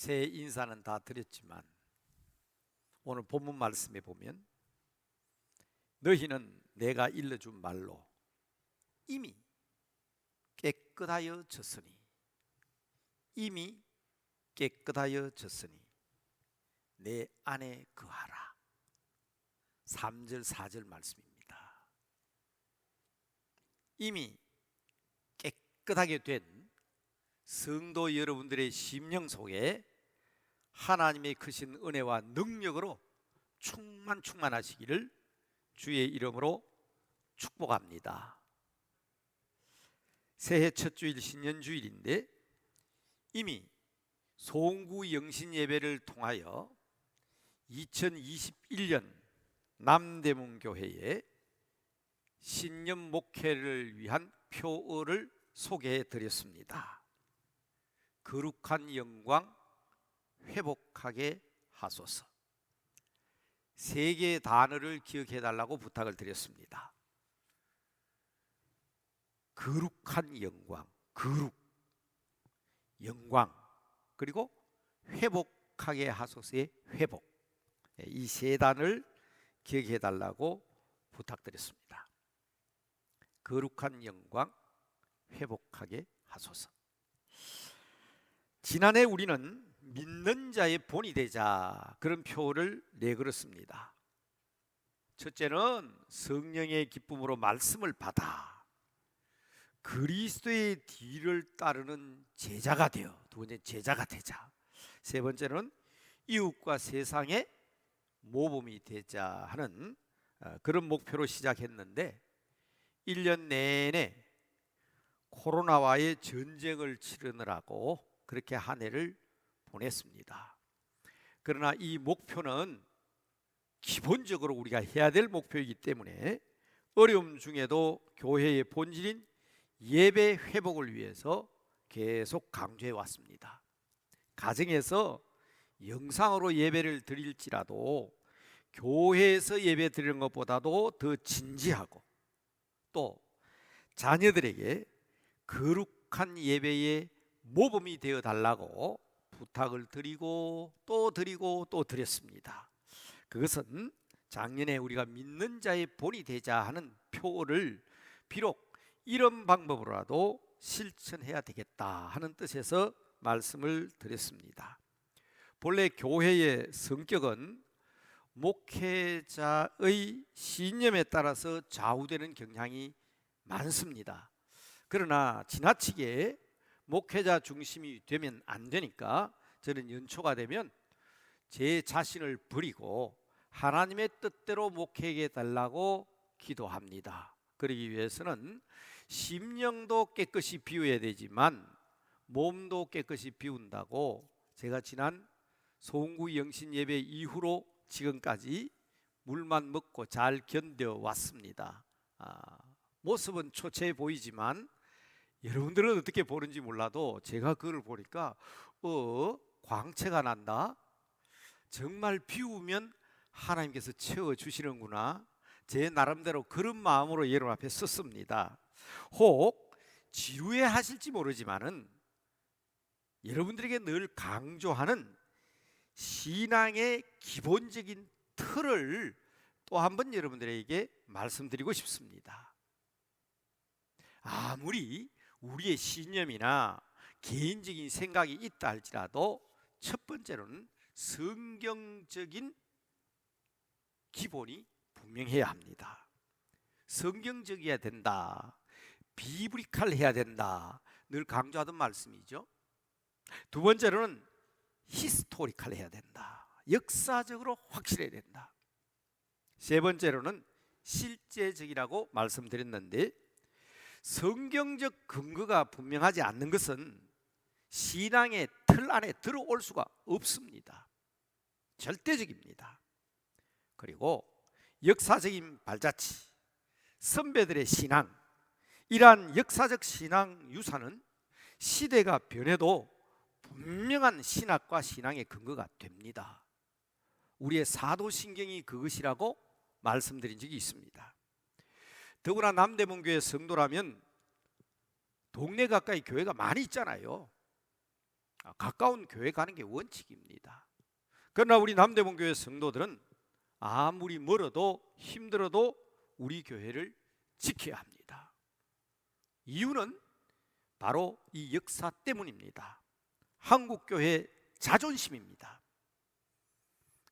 새해 인사는 다 드렸지만 오늘 본문 말씀에 보면 너희는 내가 일러준 말로 이미 깨끗하여 졌으니 이미 깨끗하여 졌으니 내 안에 거하라. 3절 4절 말씀입니다. 이미 깨끗하게 된 성도 여러분들의 심령 속에 하나님의 크신 은혜와 능력으로 충만하시기를 주의 이름으로 축복합니다. 새해 첫 주일 신년주일인데 이미 송구 영신 예배를 통하여 2021년 남대문교회의 신년 목회를 위한 표어를 소개해 드렸습니다. 거룩한 영광 회복하게 하소서. 세 개의 단어를 기억해 달라고 부탁을 드렸습니다. 거룩한 영광, 거룩, 영광, 그리고 회복하게 하소서의 회복, 이 세 단어를 기억해 달라고 부탁드렸습니다. 거룩한 영광 회복하게 하소서. 지난해 우리는 믿는 자의 본이 되자 그런 표를 내걸었습니다. 첫째는 성령의 기쁨으로 말씀을 받아 그리스도의 뒤를 따르는 제자가 되어, 두 번째 제자가 되자. 세 번째는 이웃과 세상의 모범이 되자 하는 그런 목표로 시작했는데 1년 내내 코로나와의 전쟁을 치르느라고 그렇게 한 해를 보냈습니다. 그러나 이 목표는 기본적으로 우리가 해야 될 목표이기 때문에 어려움 중에도 교회의 본질인 예배 회복을 위해서 계속 강조해 왔습니다. 가정에서 영상으로 예배를 드릴지라도 교회에서 예배 드리는 것보다도 더 진지하고 또 자녀들에게 거룩한 예배의 모범이 되어 달라고 부탁을 드리고 또 드렸습니다. 그것은 작년에 우리가 믿는 자의 본이 되자 하는 표를 비록 이런 방법으로라도 실천해야 되겠다 하는 뜻에서 말씀을 드렸습니다. 본래 교회의 성격은 목회자의 신념에 따라서 좌우되는 경향이 많습니다. 그러나 지나치게 목회자 중심이 되면 안 되니까 저는 연초가 되면 제 자신을 버리고 하나님의 뜻대로 목회해 달라고 기도합니다. 그러기 위해서는 심령도 깨끗이 비워야 되지만 몸도 깨끗이 비운다고 제가 지난 송구 영신 예배 이후로 지금까지 물만 먹고 잘 견뎌왔습니다. 모습은 초췌해 보이지만 여러분들은 어떻게 보는지 몰라도 제가 그걸 보니까 광채가 난다. 정말 비우면 하나님께서 채워주시는구나. 제 나름대로 그런 마음으로 여러분 앞에 섰습니다. 혹 지루해 하실지 모르지만은 여러분들에게 늘 강조하는 신앙의 기본적인 틀을 또 한 번 여러분들에게 말씀드리고 싶습니다. 아무리 우리의 신념이나 개인적인 생각이 있다 할지라도 첫 번째로는 성경적인 기본이 분명해야 합니다. 성경적이어야 된다. 비브리칼해야 된다. 늘 강조하던 말씀이죠. 두 번째로는 히스토리칼해야 된다. 역사적으로 확실해야 된다. 세 번째로는 실제적이라고 말씀드렸는데 성경적 근거가 분명하지 않는 것은 신앙의 틀 안에 들어올 수가 없습니다. 절대적입니다. 그리고 역사적인 발자취, 선배들의 신앙, 이러한 역사적 신앙 유산은 시대가 변해도 분명한 신학과 신앙의 근거가 됩니다. 우리의 사도신경이 그것이라고 말씀드린 적이 있습니다. 더구나 남대문교회 성도라면 동네 가까이 교회가 많이 있잖아요. 가까운 교회 가는 게 원칙입니다. 그러나 우리 남대문 교회 성도들은 아무리 멀어도 힘들어도 우리 교회를 지켜야 합니다. 이유는 바로 이 역사 때문입니다. 한국 교회의 자존심입니다.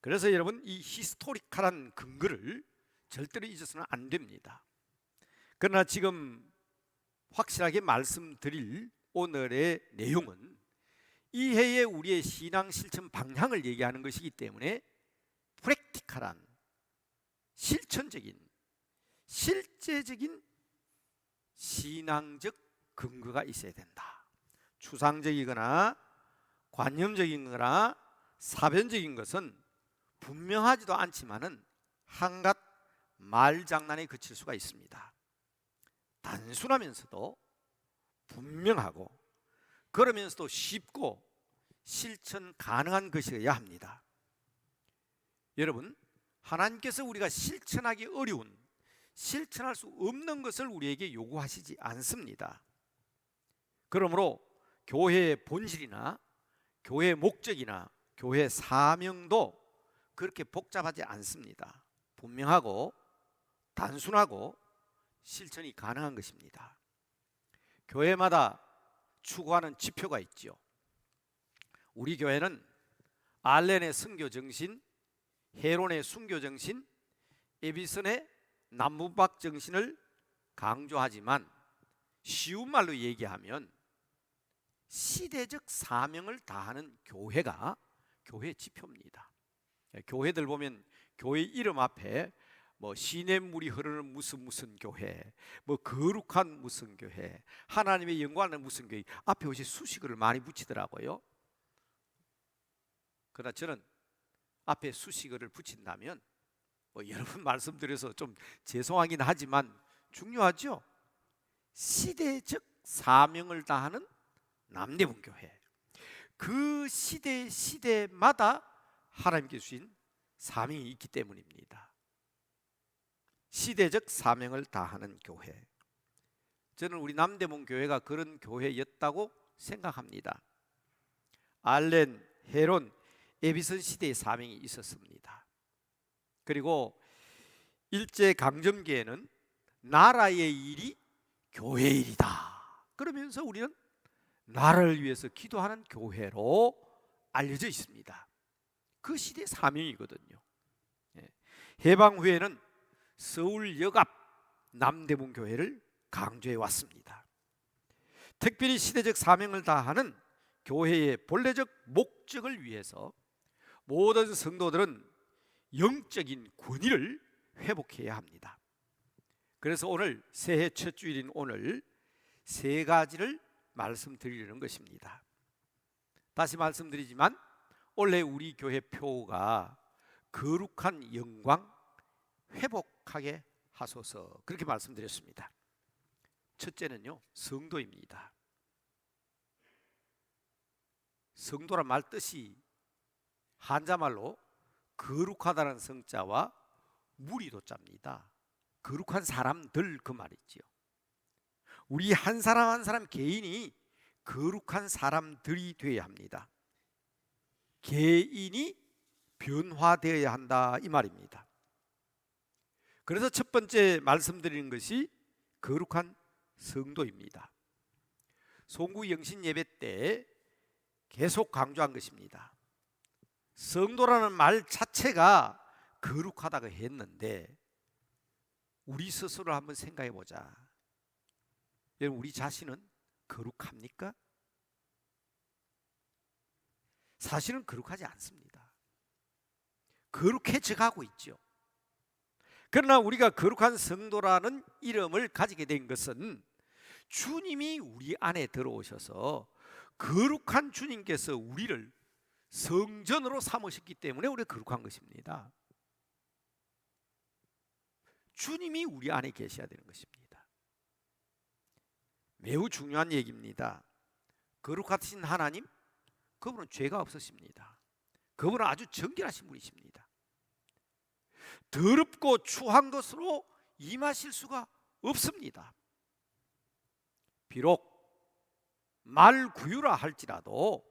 그래서 여러분, 이 히스토리컬한 근거를 절대로 잊어서는 안 됩니다. 그러나 지금 확실하게 말씀드릴 오늘의 내용은 이 해의 우리의 신앙 실천 방향을 얘기하는 것이기 때문에 프랙티컬한, 실천적인, 실제적인 신앙적 근거가 있어야 된다. 추상적이거나 관념적이거나 사변적인 것은 분명하지도 않지만은 한갓 말장난에 그칠 수가 있습니다. 단순하면서도 분명하고 그러면서도 쉽고 실천 가능한 것이어야 합니다. 여러분, 하나님께서 우리가 실천하기 어려운, 실천할 수 없는 것을 우리에게 요구하시지 않습니다. 그러므로 교회의 본질이나 교회의 목적이나 교회의 사명도 그렇게 복잡하지 않습니다. 분명하고 단순하고 실천이 가능한 것입니다. 교회마다 추구하는 지표가 있죠. 우리 교회는 알렌의 선교 정신, 헤론의 순교 정신, 에비슨의 남부박 정신을 강조하지만 쉬운 말로 얘기하면 시대적 사명을 다하는 교회가 교회 지표입니다. 교회들 보면 교회 이름 앞에 뭐 시냇물이 흐르는 무슨 교회, 뭐 거룩한 무슨 교회, 하나님의 영광하는 무슨 교회, 앞에 혹시 수식어를 많이 붙이더라고요. 그러나 저는 앞에 수식어를 붙인다면 뭐 여러 번 말씀드려서 좀 죄송하긴 하지만 중요하죠. 시대적 사명을 다하는 남대문 교회, 그 시대마다 하나님께 주신 사명이 있기 때문입니다. 시대적 사명을 다하는 교회, 저는 우리 남대문 교회가 그런 교회였다고 생각합니다. 알렌, 헤론, 에비슨 시대의 사명이 있었습니다. 그리고 일제강점기에는 나라의 일이 교회의 일이다, 그러면서 우리는 나라를 위해서 기도하는 교회로 알려져 있습니다. 그 시대의 사명이거든요. 해방 후에는 서울역 앞 남대문 교회를 강조해 왔습니다. 특별히 시대적 사명을 다하는 교회의 본래적 목적을 위해서 모든 성도들은 영적인 권위를 회복해야 합니다. 그래서 오늘 새해 첫 주일인 오늘 세 가지를 말씀드리려는 것입니다. 다시 말씀드리지만 원래 우리 교회 표가 거룩한 영광 회복하게 하소서, 그렇게 말씀드렸습니다. 첫째는요, 성도입니다. 성도란 말 뜻이 한자말로 거룩하다는 성자와 무리도자입니다. 거룩한 사람들, 그 말이지요. 우리 한 사람 한 사람 개인이 거룩한 사람들이 되어야 합니다. 개인이 변화되어야 한다, 이 말입니다. 그래서 첫 번째 말씀드리는 것이 거룩한 성도입니다. 송구 영신 예배 때 계속 강조한 것입니다. 성도라는 말 자체가 거룩하다고 했는데 우리 스스로 한번 생각해 보자. 여러분, 우리 자신은 거룩합니까? 사실은 거룩하지 않습니다. 거룩해져 가고 있죠. 그러나 우리가 거룩한 성도라는 이름을 가지게 된 것은 주님이 우리 안에 들어오셔서 거룩한 주님께서 우리를 성전으로 삼으셨기 때문에 우리가 거룩한 것입니다. 주님이 우리 안에 계셔야 되는 것입니다. 매우 중요한 얘기입니다. 거룩하신 하나님, 그분은 죄가 없으십니다. 그분은 아주 정결하신 분이십니다. 더럽고 추한 것으로 임하실 수가 없습니다. 비록 말구유라 할지라도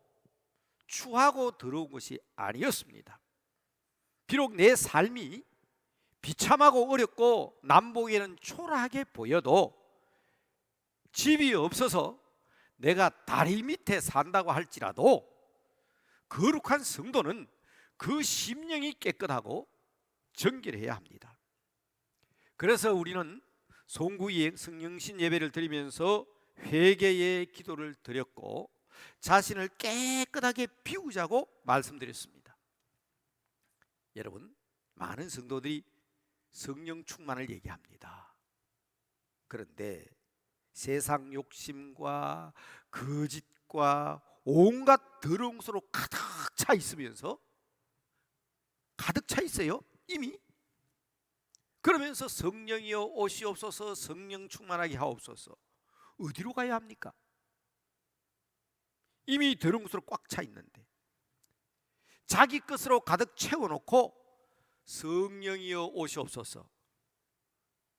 추하고 더러운 것이 아니었습니다. 비록 내 삶이 비참하고 어렵고 남보기에는 초라하게 보여도 집이 없어서 내가 다리 밑에 산다고 할지라도 거룩한 성도는 그 심령이 깨끗하고 정결해야 합니다. 그래서 우리는 송구의 성령신 예배를 드리면서 회개의 기도를 드렸고 자신을 깨끗하게 비우자고 말씀드렸습니다. 여러분, 많은 성도들이 성령 충만을 얘기합니다. 그런데 세상 욕심과 거짓과 온갖 더러운 것으로 가득 차 있으면서 가득 차 있어요 이미. 그러면서 성령이여 오시옵소서, 성령 충만하게 하옵소서. 어디로 가야 합니까? 이미 더러운 것으로 꽉 차 있는데 자기 것으로 가득 채워놓고 성령이여 오시옵소서,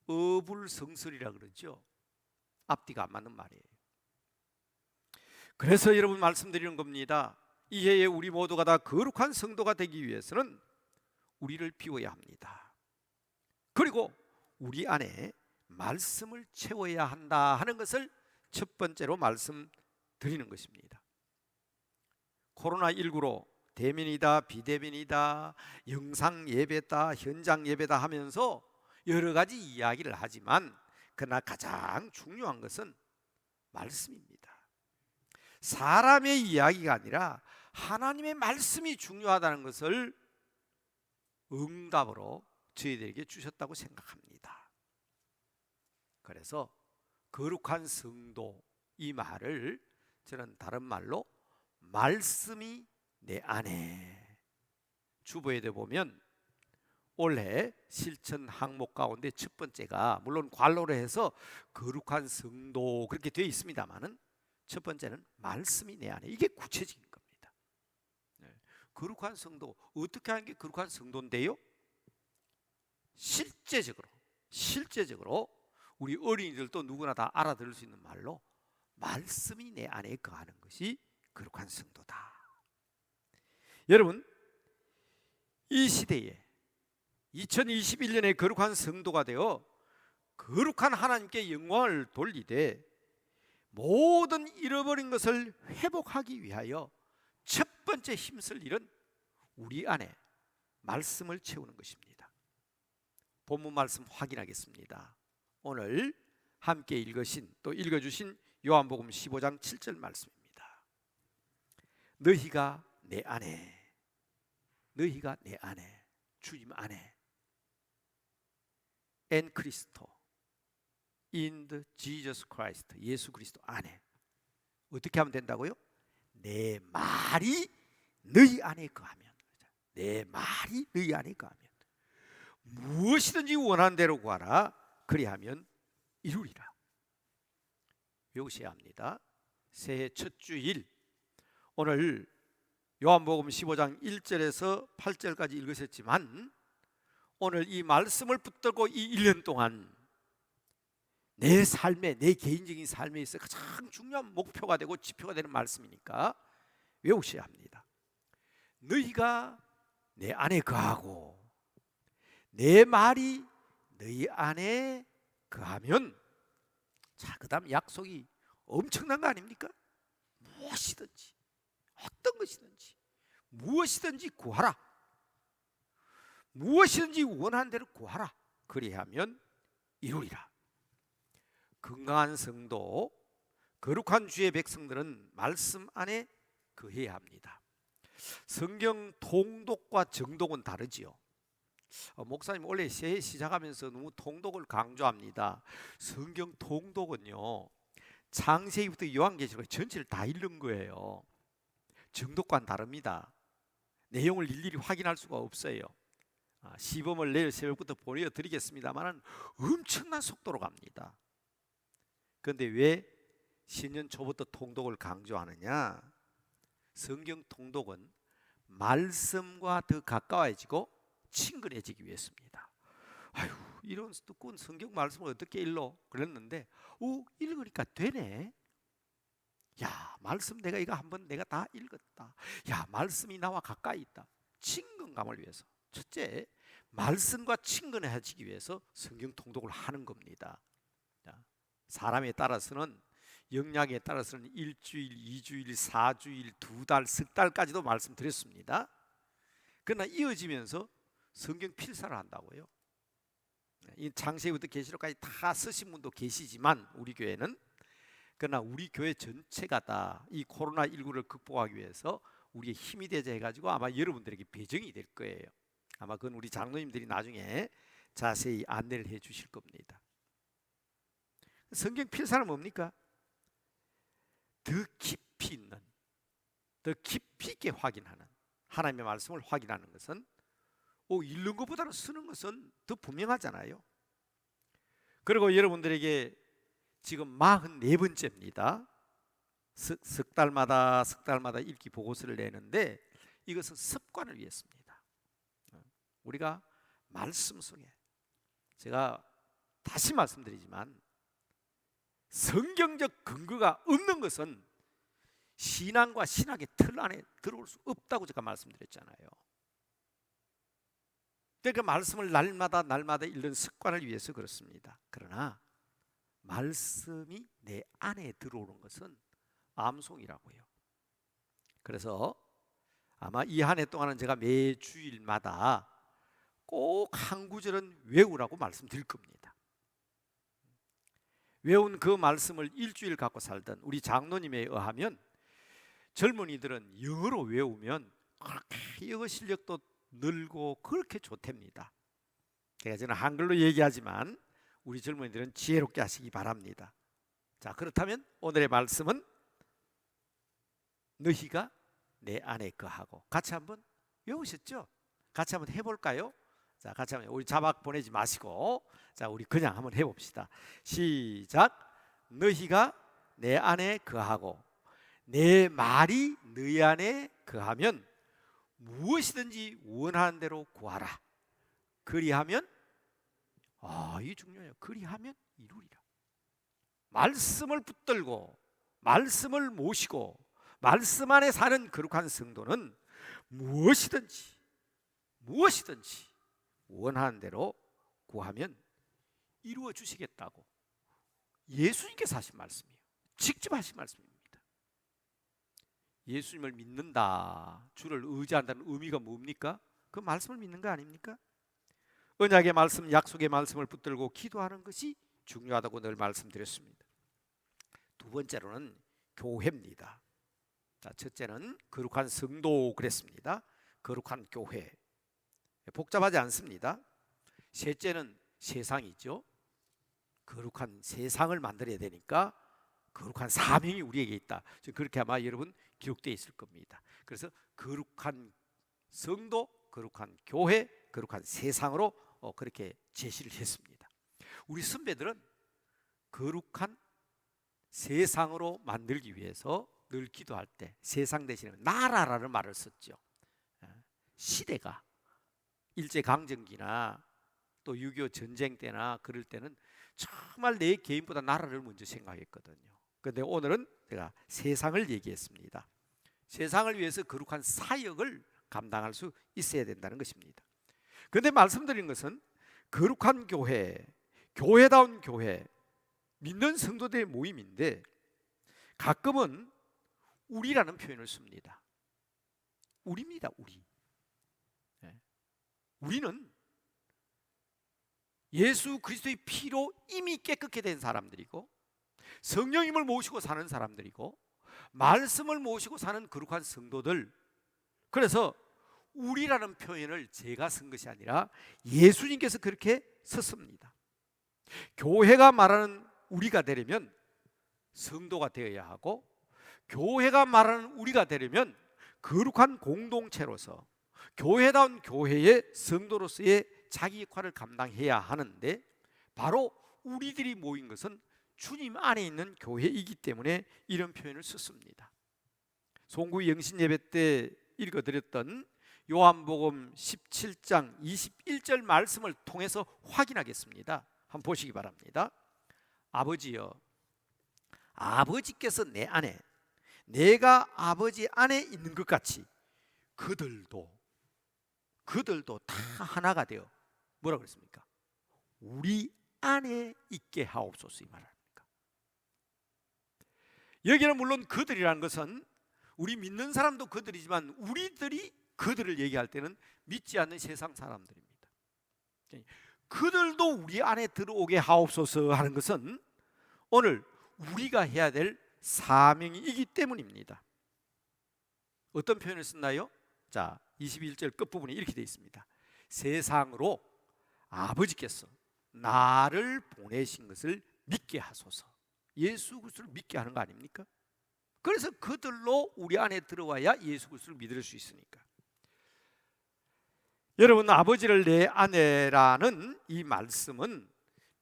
어불성설이라 그러죠. 앞뒤가 안 맞는 말이에요. 그래서 여러분 말씀드리는 겁니다. 이해에 우리 모두가 다 거룩한 성도가 되기 위해서는 우리를 비워야 합니다. 그리고 우리 안에 말씀을 채워야 한다 하는 것을 첫 번째로 말씀드리는 것입니다. 코로나19로 대면이다 비대면이다 영상 예배다 현장 예배다 하면서 여러 가지 이야기를 하지만 그러나 가장 중요한 것은 말씀입니다. 사람의 이야기가 아니라 하나님의 말씀이 중요하다는 것을 응답으로 저희들에게 주셨다고 생각합니다. 그래서 거룩한 성도, 이 말을 저는 다른 말로 말씀이 내 안에, 주보에도 보면 올해 실천 항목 가운데 첫 번째가 물론 관로로 해서 거룩한 성도 그렇게 되어 있습니다만은 첫 번째는 말씀이 내 안에, 이게 구체적인 겁니다. 거룩한 성도, 어떻게 하는 게 거룩한 성도인데요? 실제적으로 우리 어린이들도 누구나 다 알아들을 수 있는 말로 말씀이 내 안에 거하는 것이 거룩한 성도다. 여러분, 이 시대에 2021년에 거룩한 성도가 되어 거룩한 하나님께 영광을 돌리되 모든 잃어버린 것을 회복하기 위하여 첫 번째 힘쓸 일은 우리 안에 말씀을 채우는 것입니다. 본문 말씀 확인하겠습니다. 오늘 함께 읽으신 또 읽어주신 요한복음 15장 7절 말씀입니다. 너희가 내 안에, 너희가 내 안에, 주님 안에, 엔 크리스토, in the Jesus Christ, 예수 그리스도 안에 어떻게 하면 된다고요? 내 말이 너희 안에 거하면, 내 말이 너희 안에 거하면 무엇이든지 원하는 대로 구하라, 그리하면 이루리라. 외우셔야 합니다. 새해 첫 주일, 오늘 요한복음 15장 1절에서 8절까지 읽으셨지만 오늘 이 말씀을 붙들고 이 1년 동안 내 삶에, 내 개인적인 삶에 있어 가장 중요한 목표가 되고 지표가 되는 말씀이니까 외우셔야 합니다. 너희가 내 안에 거하고 내 말이 너희 안에 거하면, 자, 그 다음 약속이 엄청난 거 아닙니까? 무엇이든지, 어떤 것이든지, 무엇이든지 구하라, 무엇이든지 원하는 대로 구하라, 그리하면 이루리라. 건강한 성도, 거룩한 주의 백성들은 말씀 안에 거해야 합니다. 성경 통독과 정독은 다르지요. 목사님 원래 새해 시작하면서 너무 통독을 강조합니다. 성경 통독은요, 창세기부터 요한계시록 전체를 다 읽는 거예요. 정독과는 다릅니다. 내용을 일일이 확인할 수가 없어요. 시범을 내일 새벽부터 보여드리겠습니다만 엄청난 속도로 갑니다. 그런데 왜 신년 초부터 통독을 강조하느냐? 성경 통독은 말씀과 더 가까워지고 친근해지기 위해서입니다. 아유, 이런 두꺼운 성경 말씀을 어떻게 읽어? 그랬는데 읽으니까 되네. 야, 말씀 내가 이거 한번 내가 다 읽었다. 야, 말씀이 나와 가까이 있다. 친근감을 위해서. 첫째, 말씀과 친근해지기 위해서 성경 통독을 하는 겁니다. 사람에 따라서는, 영향에 따라서는 일주일, 2주일, 4주일, 2달, 석 달까지도 말씀드렸습니다. 그러나 이어지면서 성경 필사를 한다고요. 이 창세기부터 계시록까지 다 쓰신 분도 계시지만 우리 교회는, 그러나 우리 교회 전체가 다 이 코로나19를 극복하기 위해서 우리의 힘이 되자 해가지고 아마 여러분들에게 배정이 될 거예요. 아마 그건 우리 장로님들이 나중에 자세히 안내를 해 주실 겁니다. 성경 필사는 뭡니까? 더 깊이 있는, 더 깊이 있게 확인하는, 하나님의 말씀을 확인하는 것은 읽는 것보다는 쓰는 것은 더 분명하잖아요. 그리고 여러분들에게 지금 44번째입니다. 석 달마다 읽기 보고서를 내는데 이것은 습관을 위해서입니다. 우리가 말씀 속에, 제가 다시 말씀드리지만 성경적 근거가 없는 것은 신앙과 신학의 틀 안에 들어올 수 없다고 제가 말씀드렸잖아요. 그러니까 말씀을 날마다 읽는 습관을 위해서 그렇습니다. 그러나 말씀이 내 안에 들어오는 것은 암송이라고요. 그래서 아마 이 한 해 동안은 제가 매 주일마다 꼭 한 구절은 외우라고 말씀드릴 겁니다. 외운 그 말씀을 일주일 갖고 살던 우리 장로님에 의하면 젊은이들은 영어로 외우면 그렇게 영어 실력도 늘고 그렇게 좋답니다. 제가 저는 한글로 얘기하지만 우리 젊은이들은 지혜롭게 하시기 바랍니다. 자, 그렇다면 오늘의 말씀은 너희가 내 안에 거하고, 같이 한번 외우셨죠? 같이 한번 해볼까요? 자, 같이 한번, 우리 자막 보내지 마시고, 자, 우리 그냥 한번 해봅시다. 시작. 너희가 내 안에 거하고 내 말이 너희 안에 거하면 무엇이든지 원하는 대로 구하라. 그리하면, 이 중요해요. 그리하면 이루리라. 말씀을 붙들고 말씀을 모시고 말씀 안에 사는 거룩한 성도는 무엇이든지 원하는 대로 구하면 이루어 주시겠다고 예수님께서 하신 말씀이에요. 직접 하신 말씀입니다. 예수님을 믿는다, 주를 의지한다는 의미가 뭡니까? 그 말씀을 믿는 거 아닙니까? 언약의 말씀, 약속의 말씀을 붙들고 기도하는 것이 중요하다고 늘 말씀드렸습니다. 두 번째로는 교회입니다. 자, 첫째는 거룩한 성도 그랬습니다. 거룩한 교회, 복잡하지 않습니다. 셋째는 세상이죠. 거룩한 세상을 만들어야 되니까 거룩한 사명이 우리에게 있다. 그렇게 아마 여러분 기록되어 있을 겁니다. 그래서 거룩한 성도, 거룩한 교회, 거룩한 세상으로 그렇게 제시를 했습니다. 우리 선배들은 거룩한 세상으로 만들기 위해서 늘 기도할 때 세상 대신에 나라라는 말을 썼죠. 시대가 일제강점기나 또 6.25 전쟁 때나 그럴 때는 정말 내 개인보다 나라를 먼저 생각했거든요. 그런데 오늘은 제가 세상을 얘기했습니다. 세상을 위해서 거룩한 사역을 감당할 수 있어야 된다는 것입니다. 그런데 말씀드린 것은 거룩한 교회, 교회다운 교회, 믿는 성도들의 모임인데 가끔은 우리라는 표현을 씁니다. 우리입니다. 우리. 우리는 예수 그리스도의 피로 이미 깨끗게 된 사람들이고 성령님을 모시고 사는 사람들이고 말씀을 모시고 사는 거룩한 성도들. 그래서 우리라는 표현을 제가 쓴 것이 아니라 예수님께서 그렇게 썼습니다. 교회가 말하는 우리가 되려면 성도가 되어야 하고, 교회가 말하는 우리가 되려면 거룩한 공동체로서 교회다운 교회의 성도로서의 자기 역할을 감당해야 하는데, 바로 우리들이 모인 것은 주님 안에 있는 교회이기 때문에 이런 표현을 썼습니다. 송구 영신 예배 때 읽어드렸던 요한복음 17장 21절 말씀을 통해서 확인하겠습니다. 한번 보시기 바랍니다. 아버지여, 아버지께서 내 안에, 내가 아버지 안에 있는 것 같이 그들도 다 하나가 되어 뭐라 그랬습니까? 우리 안에 있게 하옵소서, 이 말입니다. 여기는 물론 그들이라는 것은 우리 믿는 사람도 그들이지만 우리들이 그들을 얘기할 때는 믿지 않는 세상 사람들입니다. 그들도 우리 안에 들어오게 하옵소서 하는 것은 오늘 우리가 해야 될 사명이기 때문입니다. 어떤 표현을 썼나요? 자, 21절 끝부분에 이렇게 되어 있습니다. 세상으로 아버지께서 나를 보내신 것을 믿게 하소서. 예수 그리스도를 믿게 하는 거 아닙니까? 그래서 그들로 우리 안에 들어와야 예수 그리스도를 믿을 수 있으니까. 여러분, 아버지를 내 아내라는 이 말씀은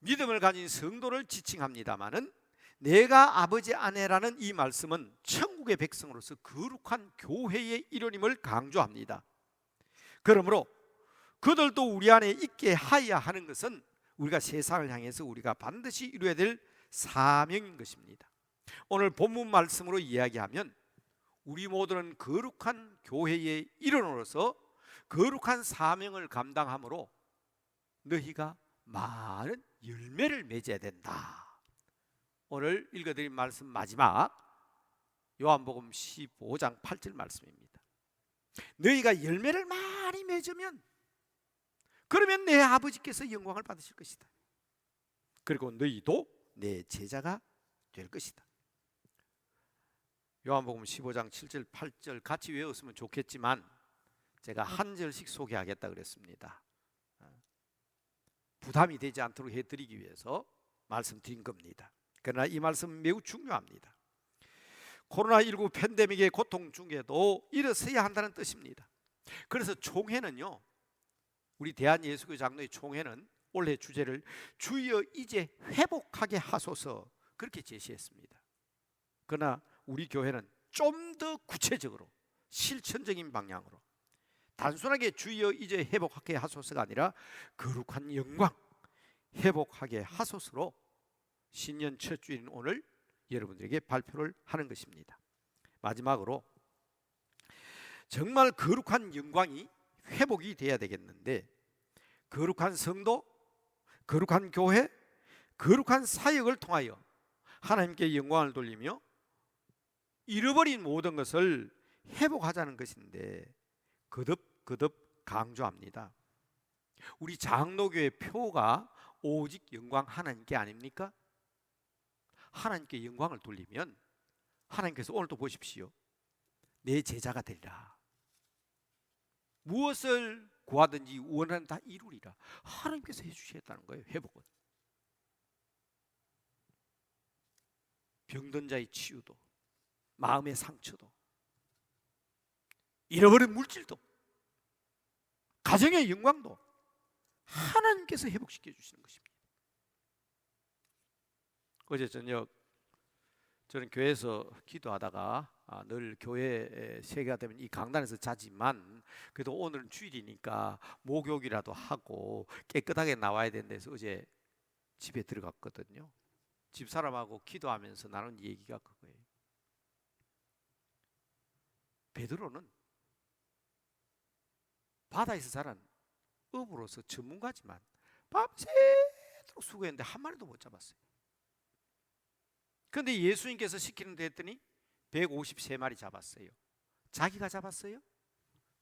믿음을 가진 성도를 지칭합니다마는 내가 아버지 아내라는 이 말씀은 천국의 백성으로서 거룩한 교회의 일원임을 강조합니다. 그러므로 그들도 우리 안에 있게 하여야 하는 것은 우리가 세상을 향해서 우리가 반드시 이루어야 될 사명인 것입니다. 오늘 본문 말씀으로 이야기하면 우리 모두는 거룩한 교회의 일원으로서 거룩한 사명을 감당함으로 너희가 많은 열매를 맺어야 된다. 오늘 읽어드린 말씀 마지막 요한복음 15장 8절 말씀입니다. 너희가 열매를 많이 맺으면 그러면 내 아버지께서 영광을 받으실 것이다. 그리고 너희도 내 제자가 될 것이다. 요한복음 15장 7절 8절 같이 외웠으면 좋겠지만 제가 한 절씩 소개하겠다 그랬습니다. 부담이 되지 않도록 해드리기 위해서 말씀드린 겁니다. 그러나 이 말씀은 매우 중요합니다. 코로나19 팬데믹의 고통 중에도 일어서야 한다는 뜻입니다. 그래서 총회는요, 우리 대한예수교 장로의 총회는 올해 주제를 주여 이제 회복하게 하소서 그렇게 제시했습니다. 그러나 우리 교회는 좀 더 구체적으로 실천적인 방향으로 단순하게 주여 이제 회복하게 하소서가 아니라 거룩한 영광 회복하게 하소서로 신년 첫 주인 오늘 여러분들에게 발표를 하는 것입니다. 마지막으로 정말 거룩한 영광이 회복이 돼야 되겠는데 거룩한 성도, 거룩한 교회, 거룩한 사역을 통하여 하나님께 영광을 돌리며 잃어버린 모든 것을 회복하자는 것인데 거듭 강조합니다. 우리 장로교의 표가 오직 영광 하나님께 아닙니까? 하나님께 영광을 돌리면 하나님께서 오늘도 보십시오. 내 제자가 되리라. 무엇을 구하든지 원하는 다 이루리라. 하나님께서 해주시겠다는 거예요. 회복은. 병든 자의 치유도, 마음의 상처도, 잃어버린 물질도, 가정의 영광도 하나님께서 회복시켜 주시는 것입니다. 어제 저녁 저는 교회에서 기도하다가 늘 교회 새해가 되면 이 강단에서 자지만 그래도 오늘은 주일이니까 목욕이라도 하고 깨끗하게 나와야 된다 해서 어제 집에 들어갔거든요. 집사람하고 기도하면서 나눈 얘기가 그거예요. 베드로는 바다에서 자란 어부로서 전문가지만 밤새도록 수고했는데 한 마리도 못 잡았어요. 그런데 예수님께서 시키는 데 했더니 153마리 잡았어요. 자기가 잡았어요?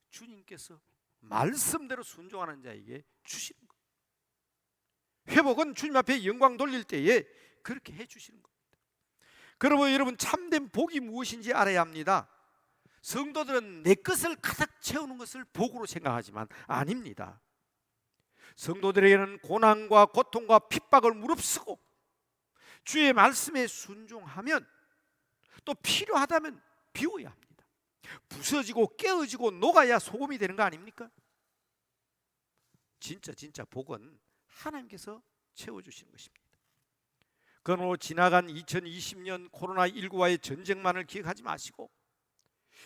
주님께서 말씀대로 순종하는 자에게 주시는 거예요. 회복은 주님 앞에 영광 돌릴 때에 그렇게 해주시는 겁니다. 그러면 여러분 참된 복이 무엇인지 알아야 합니다. 성도들은 내 것을 가득 채우는 것을 복으로 생각하지만 아닙니다. 성도들에게는 고난과 고통과 핍박을 무릅쓰고 주의 말씀에 순종하면 또 필요하다면 비워야 합니다. 부서지고 깨어지고 녹아야 소금이 되는 거 아닙니까? 진짜 복은 하나님께서 채워주시는 것입니다. 그러므로 지나간 2020년 코로나19와의 전쟁만을 기억하지 마시고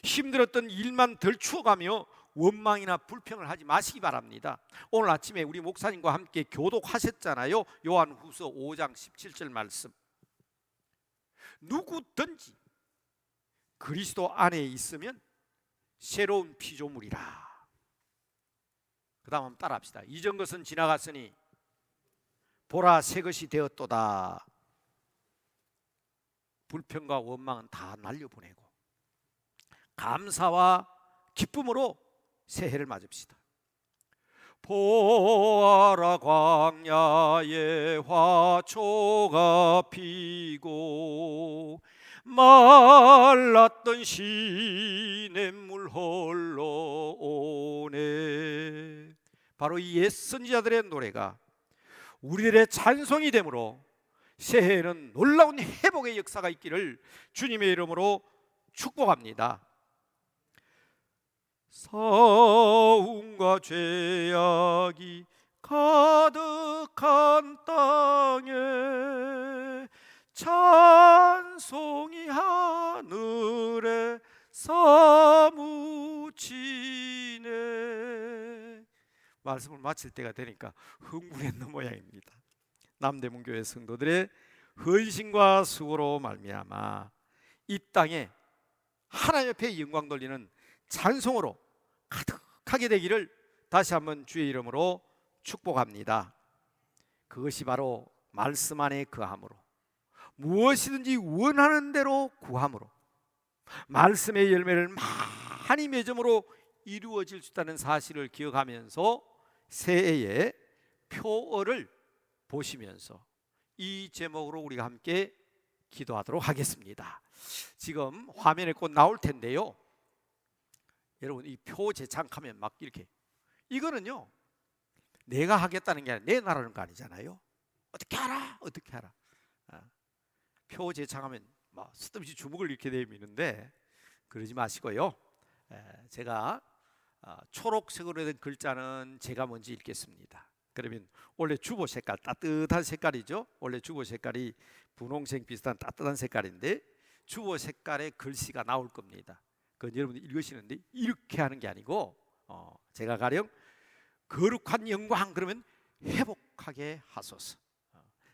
힘들었던 일만 덜 추워가며 원망이나 불평을 하지 마시기 바랍니다. 오늘 아침에 우리 목사님과 함께 교독하셨잖아요. 요한후서 5장 17절 말씀. 누구든지 그리스도 안에 있으면 새로운 피조물이라. 그 다음 한번 따라합시다. 이전 것은 지나갔으니 보라 새 것이 되었도다. 불평과 원망은 다 날려보내고 감사와 기쁨으로 새해를 맞읍시다. 보아라 광야에 화초가 피고 말랐던 시냇물 흘러오네. 바로 이 옛 선지자들의 노래가 우리들의 찬송이 되므로 새해에는 놀라운 회복의 역사가 있기를 주님의 이름으로 축복합니다. 사움과 죄악이 가득한 땅에 찬송이 하늘에 사무치네. 말씀을 마칠 때가 되니까 흥분했는 모양입니다. 남대문교회 성도들의 헌신과 수고로 말미암아 이 땅에 하나님 앞에 영광 돌리는 찬송으로 가득하게 되기를 다시 한번 주의 이름으로 축복합니다. 그것이 바로 말씀 안에 거함으로 무엇이든지 원하는 대로 구함으로 말씀의 열매를 많이 맺음으로 이루어질 수 있다는 사실을 기억하면서 새해의 표어를 보시면서 이 제목으로 우리가 함께 기도하도록 하겠습니다. 지금 화면에 곧 나올 텐데요, 여러분 이 표 제창하면 막 이렇게, 이거는요 내가 하겠다는 게 아니라 내 나라는 거 아니잖아요. 어떻게 하라 어떻게 하라. 표 제창하면 막 쓸데없이 주먹을 이렇게 내미는데 그러지 마시고요. 제가 초록색으로 된 글자는 제가 먼저 읽겠습니다. 그러면 원래 주보 색깔 따뜻한 색깔이죠. 원래 주보 색깔이 분홍색 비슷한 따뜻한 색깔인데 주보 색깔의 글씨가 나올 겁니다. 그건 여러분이 읽으시는데 이렇게 하는 게 아니고 제가 가령 거룩한 영광 그러면 회복하게 하소서.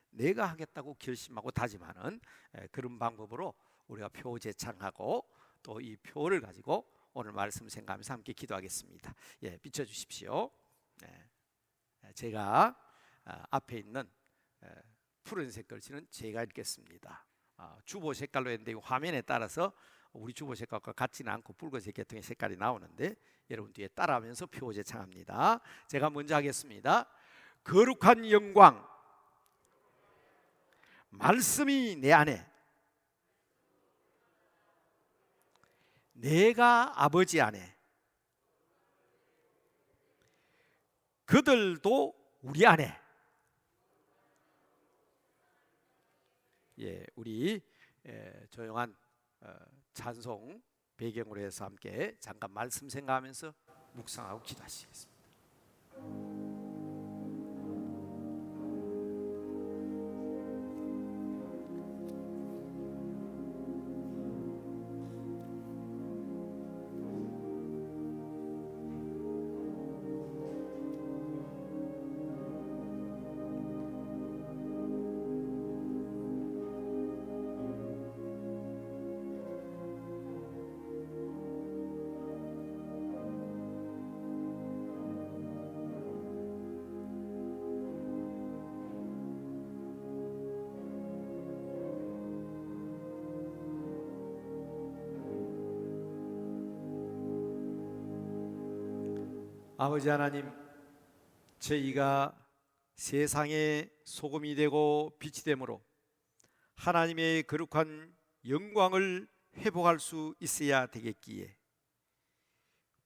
내가 하겠다고 결심하고 다짐하는 그런 방법으로 우리가 표 제창하고 또 이 표를 가지고 오늘 말씀 생각하면서 함께 기도하겠습니다. 비춰주십시오. 제가 앞에 있는 푸른색 글씨는 제가 읽겠습니다. 주보 색깔로 했는데 화면에 따라서 우리 주보 색깔과 같지는 않고 붉은색 계통의 색깔이 나오는데 여러분 뒤에 따라하면서 표 제창합니다. 제가 먼저 하겠습니다. 거룩한 영광 말씀이 내 안에, 내가 아버지 안에, 그들도 우리 안에. 우리 조용한 찬송 배경으로 해서 함께 잠깐 말씀 생각하면서 묵상하고 기도하시겠습니다. 아버지 하나님, 저희가 세상의 소금이 되고 빛이 되므로 하나님의 거룩한 영광을 회복할 수 있어야 되겠기에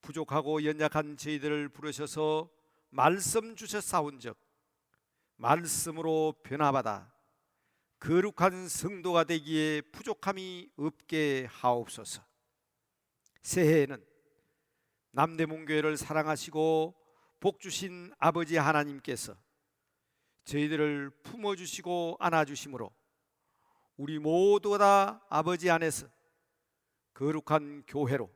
부족하고 연약한 저희들을 부르셔서 말씀 주셨사온즉 말씀으로 변화받아 거룩한 성도가 되기에 부족함이 없게 하옵소서. 새해에는 남대문교회를 사랑하시고 복주신 아버지 하나님께서 저희들을 품어주시고 안아주심으로 우리 모두가 다 아버지 안에서 거룩한 교회로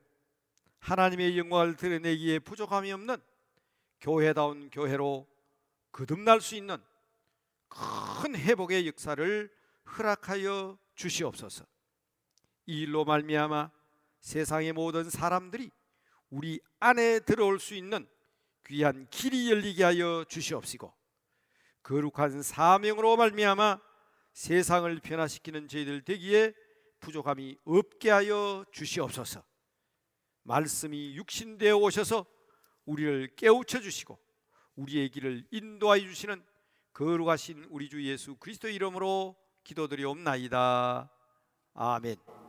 하나님의 영광을 드러내기에 부족함이 없는 교회다운 교회로 거듭날 수 있는 큰 회복의 역사를 허락하여 주시옵소서. 이 일로 말미암아 세상의 모든 사람들이 우리 안에 들어올 수 있는 귀한 길이 열리게 하여 주시옵시고, 거룩한 사명으로 말미암아 세상을 변화시키는 저희들 되기에 부족함이 없게 하여 주시옵소서. 말씀이 육신되어 오셔서 우리를 깨우쳐 주시고 우리의 길을 인도하여 주시는 거룩하신 우리 주 예수 그리스도의 이름으로 기도드리옵나이다. 아멘.